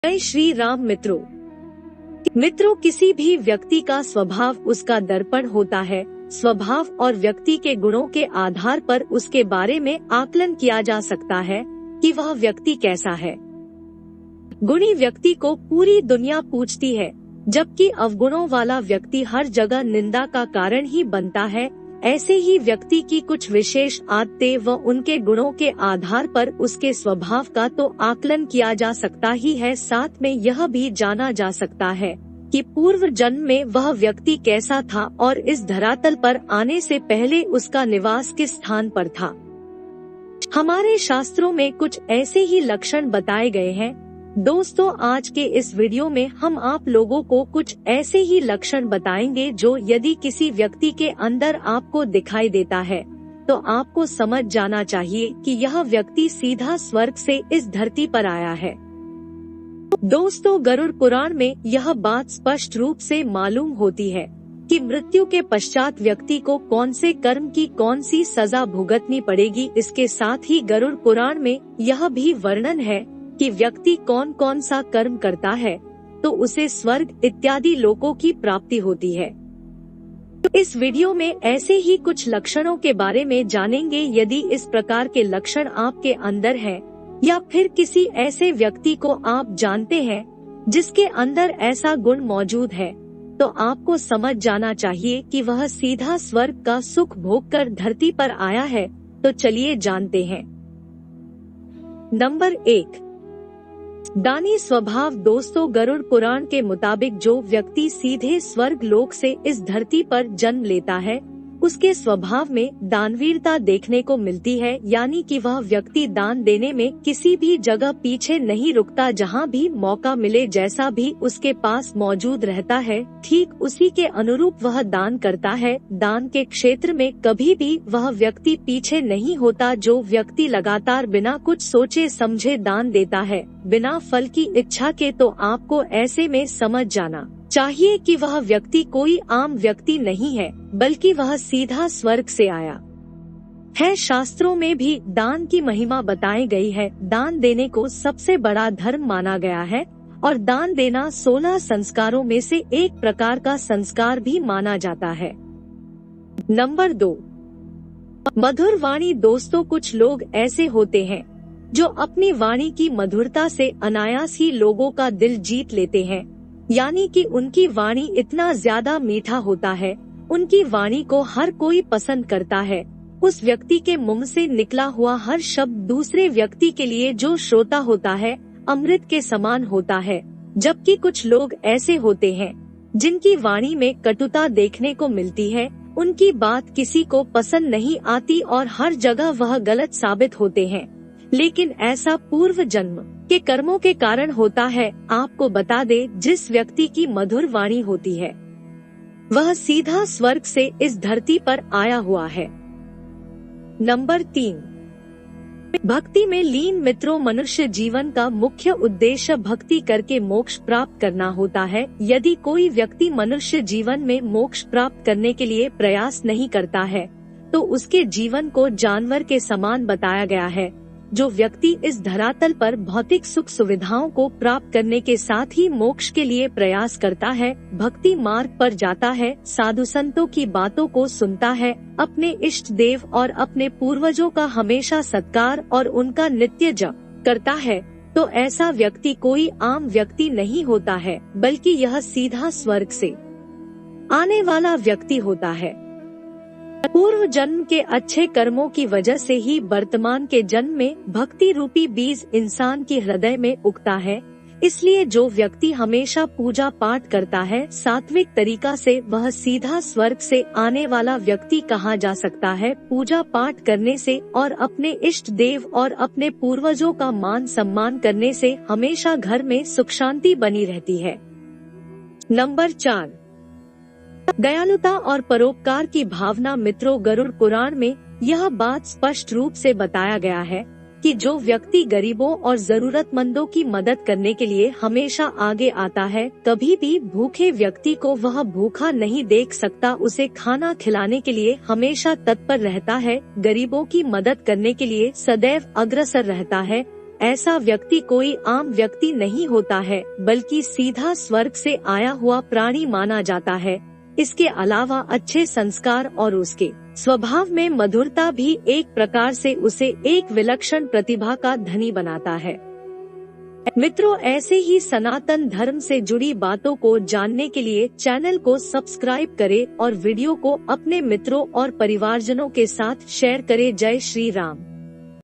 जय श्री राम मित्रों, किसी भी व्यक्ति का स्वभाव उसका दर्पण होता है। स्वभाव और व्यक्ति के गुणों के आधार पर उसके बारे में आकलन किया जा सकता है कि वह व्यक्ति कैसा है। गुणी व्यक्ति को पूरी दुनिया पूछती है, जबकि अवगुणों वाला व्यक्ति हर जगह निंदा का कारण ही बनता है। ऐसे ही व्यक्ति की कुछ विशेष आदतें व उनके गुणों के आधार पर उसके स्वभाव का तो आकलन किया जा सकता ही है, साथ में यह भी जाना जा सकता है कि पूर्व जन्म में वह व्यक्ति कैसा था और इस धरातल पर आने से पहले उसका निवास किस स्थान पर था। हमारे शास्त्रों में कुछ ऐसे ही लक्षण बताए गए हैं। दोस्तों, आज के इस वीडियो में हम आप लोगों को कुछ ऐसे ही लक्षण बताएंगे जो यदि किसी व्यक्ति के अंदर आपको दिखाई देता है तो आपको समझ जाना चाहिए कि यह व्यक्ति सीधा स्वर्ग से इस धरती पर आया है। दोस्तों, गरुड़ पुराण में यह बात स्पष्ट रूप से मालूम होती है कि मृत्यु के पश्चात व्यक्ति को कौन से कर्म की कौन सी सजा भुगतनी पड़ेगी। इसके साथ ही गरुड़ पुराण में यह भी वर्णन है कि व्यक्ति कौन कौन सा कर्म करता है तो उसे स्वर्ग इत्यादि लोकों की प्राप्ति होती है। तो इस वीडियो में ऐसे ही कुछ लक्षणों के बारे में जानेंगे। यदि इस प्रकार के लक्षण आपके अंदर हैं या फिर किसी ऐसे व्यक्ति को आप जानते हैं जिसके अंदर ऐसा गुण मौजूद है, तो आपको समझ जाना चाहिए कि वह सीधा स्वर्ग का सुख भोग कर धरती पर आया है। तो चलिए जानते हैं। नंबर 1, दानी स्वभाव। दोस्तों, गरुड़ पुराण के मुताबिक जो व्यक्ति सीधे स्वर्ग लोक से इस धरती पर जन्म लेता है उसके स्वभाव में दानवीरता देखने को मिलती है, यानी कि वह व्यक्ति दान देने में किसी भी जगह पीछे नहीं रुकता। जहां भी मौका मिले, जैसा भी उसके पास मौजूद रहता है, ठीक उसी के अनुरूप वह दान करता है। दान के क्षेत्र में कभी भी वह व्यक्ति पीछे नहीं होता। जो व्यक्ति लगातार बिना कुछ सोचे समझे दान देता है, बिना फल की इच्छा के, तो आपको ऐसे में समझ जाना चाहिए कि वह व्यक्ति कोई आम व्यक्ति नहीं है, बल्कि वह सीधा स्वर्ग से आया है। शास्त्रों में भी दान की महिमा बताई गई है। दान देने को सबसे बड़ा धर्म माना गया है और दान देना 16 संस्कारों में से एक प्रकार का संस्कार भी माना जाता है। नंबर 2, मधुर वाणी। दोस्तों, कुछ लोग ऐसे होते हैं जो अपनी वाणी की मधुरता से अनायास ही लोगों का दिल जीत लेते हैं, यानी कि उनकी वाणी इतना ज्यादा मीठा होता है, उनकी वाणी को हर कोई पसंद करता है। उस व्यक्ति के मुंह से निकला हुआ हर शब्द दूसरे व्यक्ति के लिए जो श्रोता होता है, अमृत के समान होता है। जबकि कुछ लोग ऐसे होते हैं जिनकी वाणी में कटुता देखने को मिलती है, उनकी बात किसी को पसंद नहीं आती और हर जगह वह गलत साबित होते हैं। लेकिन ऐसा पूर्व जन्म के कर्मों के कारण होता है। आपको बता दे, जिस व्यक्ति की मधुर वाणी होती है वह सीधा स्वर्ग से इस धरती पर आया हुआ है। नंबर 3, भक्ति में लीन। मित्रों, मनुष्य जीवन का मुख्य उद्देश्य भक्ति करके मोक्ष प्राप्त करना होता है। यदि कोई व्यक्ति मनुष्य जीवन में मोक्ष प्राप्त करने के लिए प्रयास नहीं करता है तो उसके जीवन को जानवर के समान बताया गया है। जो व्यक्ति इस धरातल पर भौतिक सुख सुविधाओं को प्राप्त करने के साथ ही मोक्ष के लिए प्रयास करता है, भक्ति मार्ग पर जाता है, साधु संतों की बातों को सुनता है, अपने इष्ट देव और अपने पूर्वजों का हमेशा सत्कार और उनका नित्य जप करता है, तो ऐसा व्यक्ति कोई आम व्यक्ति नहीं होता है, बल्कि यह सीधा स्वर्ग से आने वाला व्यक्ति होता है। पूर्व जन्म के अच्छे कर्मों की वजह से ही वर्तमान के जन्म में भक्ति रूपी बीज इंसान के हृदय में उगता है। इसलिए जो व्यक्ति हमेशा पूजा पाठ करता है सात्विक तरीका से, वह सीधा स्वर्ग से आने वाला व्यक्ति कहा जा सकता है। पूजा पाठ करने से और अपने इष्ट देव और अपने पूर्वजों का मान सम्मान करने से हमेशा घर में सुख शांति बनी रहती है। नंबर 4, दयालुता और परोपकार की भावना। मित्रों, गरुड़ पुराण में यह बात स्पष्ट रूप से बताया गया है कि जो व्यक्ति गरीबों और जरूरतमंदों की मदद करने के लिए हमेशा आगे आता है, कभी भी भूखे व्यक्ति को वह भूखा नहीं देख सकता, उसे खाना खिलाने के लिए हमेशा तत्पर रहता है, गरीबों की मदद करने के लिए सदैव अग्रसर रहता है, ऐसा व्यक्ति कोई आम व्यक्ति नहीं होता है, बल्कि सीधा स्वर्ग से आया हुआ प्राणी माना जाता है। इसके अलावा अच्छे संस्कार और उसके स्वभाव में मधुरता भी एक प्रकार से उसे एक विलक्षण प्रतिभा का धनी बनाता है। मित्रों, ऐसे ही सनातन धर्म से जुड़ी बातों को जानने के लिए चैनल को सब्सक्राइब करें और वीडियो को अपने मित्रों और परिवारजनों के साथ शेयर करें। जय श्री राम।